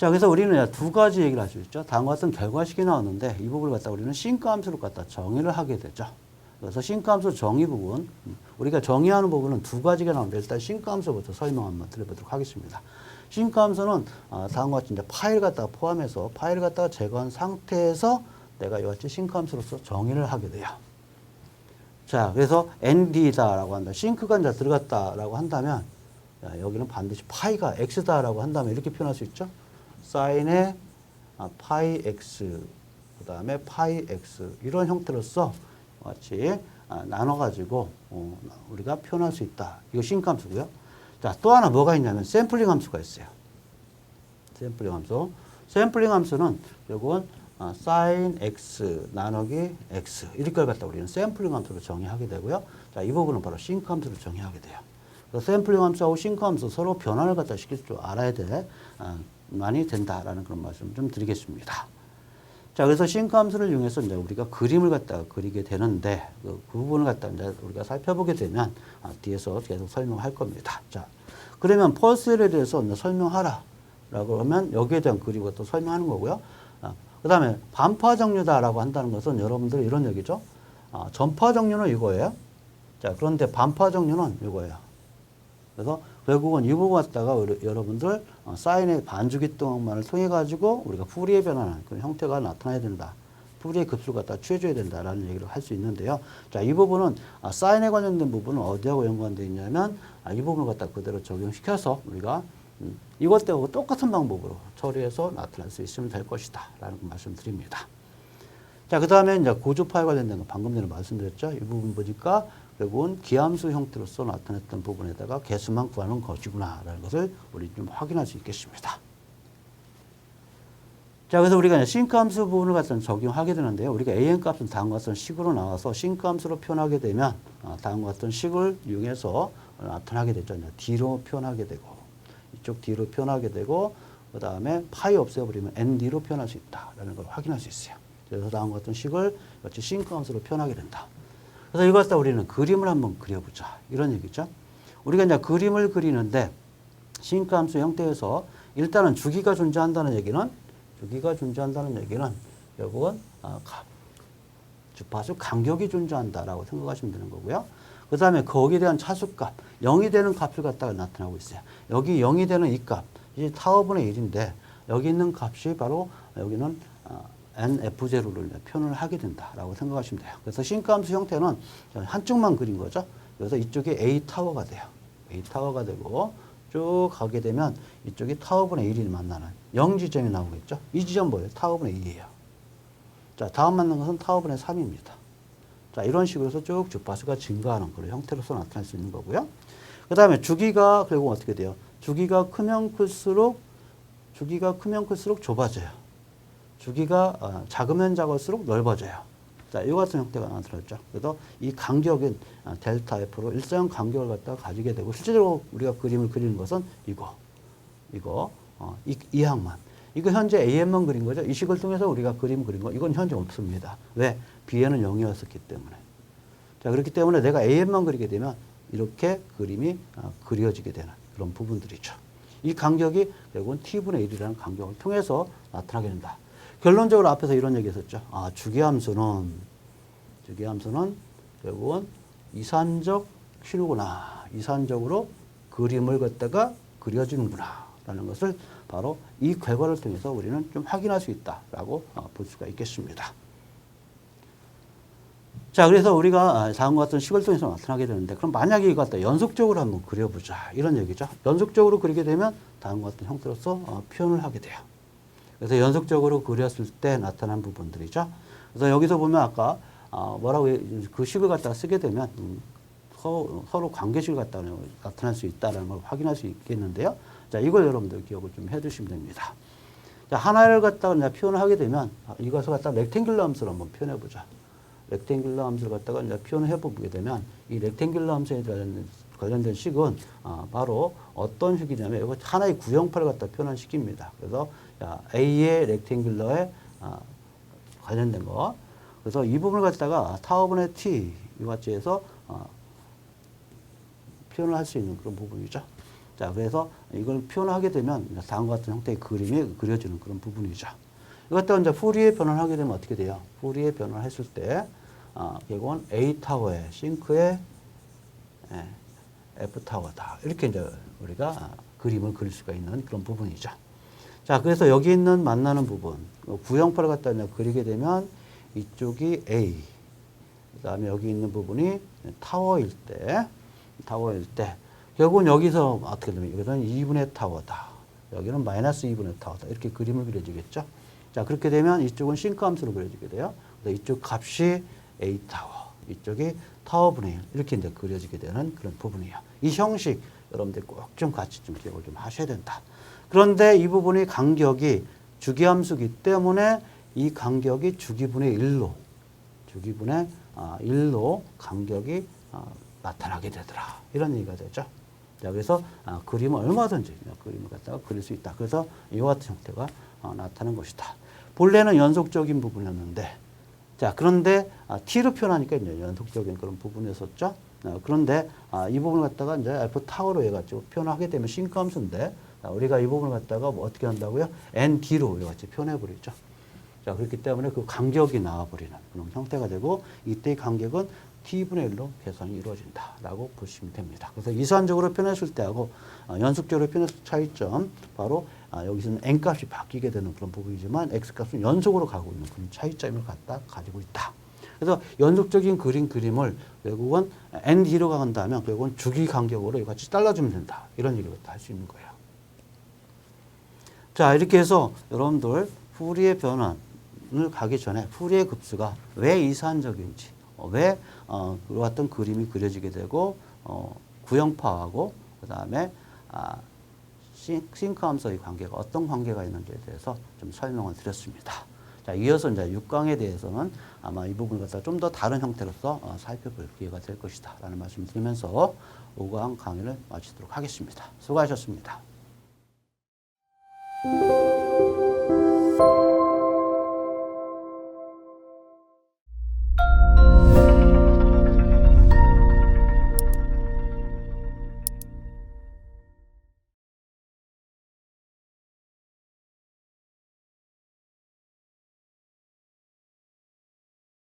자, 그래서 우리는 두 가지 얘기를 할 수 있죠. 다음과 같은 결과식이 나왔는데 이 부분을 갖다 우리는 싱크함수로 갖다 정의를 하게 되죠. 그래서 싱크함수 정의 부분, 우리가 정의하는 부분은 두 가지가 나오는데 일단 싱크함수부터 설명 한번 드려보도록 하겠습니다. 싱크함수는 다음과 같이 이제 파일 갖다가 포함해서 파일을 갖다가 제거한 상태에서 내가 이와 같이 싱크함수로서 정의를 하게 돼요. 자, 그래서 nd다라고 한다. 싱크가 이제 들어갔다라고 한다면 여기는 반드시 파이가 x다라고 한다면 이렇게 표현할 수 있죠. 사인의 파이 x, 그 다음에 파이 x 이런 형태로서 같이 나눠가지고 우리가 표현할 수 있다. 이거 싱크 함수고요. 자, 또 하나 뭐가 있냐면 샘플링 함수가 있어요. 샘플링 함수. 샘플링 함수는 요건 사인 x 나누기 x 이걸 갖다 우리는 샘플링 함수로 정의하게 되고요. 자, 이 부분은 바로 싱크 함수로 정의하게 돼요. 그래서 샘플링 함수하고 싱크 함수 서로 변환을 갖다 시킬 줄 알아야 많이 된다라는 그런 말씀 좀 드리겠습니다. 자, 그래서 싱크 함수를 이용해서 이제 우리가 그림을 갖다가 그리게 되는데 그 부분을 갖다가 이제 우리가 살펴보게 되면 뒤에서 계속 설명할 겁니다. 자, 그러면 펄스에 대해서 이제 설명하라라고 하면 여기에 대한 그림을 또 설명하는 거고요. 그 다음에 반파 정류다라고 한다는 것은 여러분들 이런 얘기죠. 전파 정류는 이거예요. 자, 그런데 반파 정류는 이거예요. 그래서 결국은 이 부분 갖다가 여러분들 사인의 반주기동만을 통해 가지고 우리가 푸리에 변하는 그런 형태가 나타나야 된다. 푸리의 급수를 갖다 취해줘야 된다라는 얘기를 할 수 있는데요. 자, 이 부분은 사인에 관련된 부분은 어디하고 연관되어 있냐면 이 부분을 갖다 그대로 적용시켜서 우리가 이것 때하고 똑같은 방법으로 처리해서 나타낼 수 있으면 될 것이다. 라는 말씀드립니다. 자, 그 다음에 이제 고주 파일 관련된 거 방금 전에 말씀드렸죠. 이 부분 보니까 결국은 기함수 형태로서 나타냈던 부분에다가 개수만 구하는 것이구나. 라는 것을 우리 좀 확인할 수 있겠습니다. 자, 그래서 우리가 이제 싱크 함수 부분을 갖다 적용하게 되는데요. 우리가 an 값은 다음과 같은 식으로 나와서 싱크 함수로 표현하게 되면 다음과 같은 식을 이용해서 나타나게 되죠. 이제 d로 표현하게 되고 이쪽 d로 표현하게 되고 그 다음에 파이 없애버리면 nd로 표현할 수 있다라는 걸 확인할 수 있어요. 그래서 다음과 같은 식을 같이 싱크 함수로 표현하게 된다. 그래서 이걸 갖다 우리는 그림을 한번 그려보자. 이런 얘기죠. 우리가 이제 그림을 그리는데 싱크 함수 형태에서 일단은 주기가 존재한다는 얘기는 결국은 주파수 간격이 존재한다라고 생각하시면 되는 거고요. 그 다음에 거기에 대한 차수값, 0이 되는 값을 갖다가 나타나고 있어요. 여기 0이 되는 이 값, 이제 타워분의 1인데 여기 있는 값이 바로 여기는 nf0를 표현을 하게 된다라고 생각하시면 돼요. 그래서 싱크 함수 형태는 한쪽만 그린 거죠. 그래서 이쪽이 a 타워가 돼요. a 타워가 되고 쭉 가게 되면 이쪽이 타워분의 1이 만나는 0 지점이 나오겠죠. 이 지점 뭐예요? 타워분의 2예요. 자, 다음 만난 것은 타워분의 3입니다. 자, 이런 식으로 해서 쭉 주파수가 증가하는 그런 형태로서 나타날 수 있는 거고요. 그 다음에 주기가 결국 어떻게 돼요? 주기가 크면 클수록 좁아져요. 주기가 작으면 작을수록 넓어져요. 자, 이와 같은 형태가 나타났죠. 그래서 이 간격은 델타 F로 일정 간격을 갖다가 가지게 되고 실제로 우리가 그림을 그리는 것은 이 항만. 이거 현재 AM만 그린 거죠. 이 식을 통해서 우리가 그림 그린 거 이건 현재 없습니다. 왜? B에는 0이었었기 때문에. 자, 그렇기 때문에 내가 AM만 그리게 되면 이렇게 그림이 그려지게 되는 그런 부분들이죠. 이 간격이 결국은 T분의 1이라는 간격을 통해서 나타나게 된다. 결론적으로 앞에서 이런 얘기 했었죠. 주기함수는 결국은 이산적 실구나. 이산적으로 그림을 갖다가 그려주는구나. 라는 것을 바로 이 결과를 통해서 우리는 좀 확인할 수 있다라고 볼 수가 있겠습니다. 자, 그래서 우리가 다음과 같은 식을 통해서 나타나게 되는데, 그럼 만약에 이거 갖다 연속적으로 한번 그려보자. 이런 얘기죠. 연속적으로 그리게 되면 다음과 같은 형태로서 표현을 하게 돼요. 그래서 연속적으로 그렸을 때 나타난 부분들이죠. 그래서 여기서 보면 아까 그 식을 갖다가 쓰게 되면 서로 관계식을 갖다가 나타날 수 있다는 걸 확인할 수 있겠는데요. 자, 이걸 여러분들 기억을 좀 해두시면 됩니다. 자, 하나를 갖다가 표현을 하게 되면 이것을 갖다가 렉탱귤러 함수로 한번 표현해보자. 렉탱귤러 함수를 갖다가 표현을 해보게 되면 이 렉탱귤러 함수에 관련된 식은 바로 어떤 식이냐면 이거 하나의 구형파를 갖다 표현한 식입니다. 그래서 A의 렉탱귤러에 관련된 거. 그래서 이 부분을 갖다가 타워분의 T 이와 같이 해서 표현을 할 수 있는 그런 부분이죠. 자, 그래서 이걸 표현하게 되면 다음과 같은 형태의 그림이 그려지는 그런 부분이죠. 이것도 이제 푸리에 변환을 하게 되면 어떻게 돼요? 푸리에 변환을 했을 때, 결국은 A 타워의 싱크의 F 타워다. 이렇게 이제 우리가 그림을 그릴 수가 있는 그런 부분이죠. 자, 그래서 여기 있는 만나는 부분, 구형파를 갖다 이제 그리게 되면 이쪽이 A, 그 다음에 여기 있는 부분이 타워일 때, 결국은 여기서 어떻게 되면 이것은 2분의 타워다. 여기는 마이너스 2분의 타워다. 이렇게 그림을 그려지겠죠. 자, 그렇게 되면 이쪽은 싱크 함수로 그려지게 돼요. 이쪽 값이 A 타워, 이쪽이 타워분의 1. 이렇게 이제 그려지게 되는 그런 부분이에요. 이 형식 여러분들 꼭 좀 같이 좀 기억을 좀 하셔야 된다. 그런데 이 부분이 간격이 주기함수기 때문에 이 간격이 주기분의 1로, 주기분의 1로 간격이 나타나게 되더라. 이런 얘기가 되죠. 자, 그래서 그림을 얼마든지 그림을 갖다가 그릴 수 있다. 그래서 이와 같은 형태가 나타나는 것이다. 본래는 연속적인 부분이었는데, 자, 그런데 t로 표현하니까 이제 연속적인 그런 부분이었었죠. 그런데 이 부분을 갖다가 이제 알파 타워로 해가지고 표현하게 되면 싱크 함수인데, 우리가 이 부분을 갖다가 뭐 어떻게 한다고요? nd로 같이 표현해버리죠. 자, 그렇기 때문에 그 간격이 나와버리는 그런 형태가 되고, 이때의 간격은 t분의 1로 계산이 이루어진다라고 보시면 됩니다. 그래서 이산적으로 표현했을 때하고 연속적으로 표현했을 차이점, 바로 여기서는 n값이 바뀌게 되는 그런 부분이지만 x값은 연속으로 가고 있는 그런 차이점을 가지고 있다. 그래서 연속적인 그림을 결국은 nd로 간다면 결국은 주기 간격으로 같이 잘라주면 된다. 이런 얘기를 할 수 있는 거예요. 자, 이렇게 해서 여러분들 푸리의 변환을 가기 전에 푸리의 급수가 왜 이산적인지, 왜 그와 같은 그림이 그려지게 되고 구형파하고 그 다음에 싱크 함수의 관계가 어떤 관계가 있는지에 대해서 좀 설명을 드렸습니다. 자, 이어서 이제 6강에 대해서는 아마 이 부분을 갖다 좀 더 다른 형태로서 살펴볼 기회가 될 것이다 라는 말씀을 드리면서 5강 강의를 마치도록 하겠습니다. 수고하셨습니다.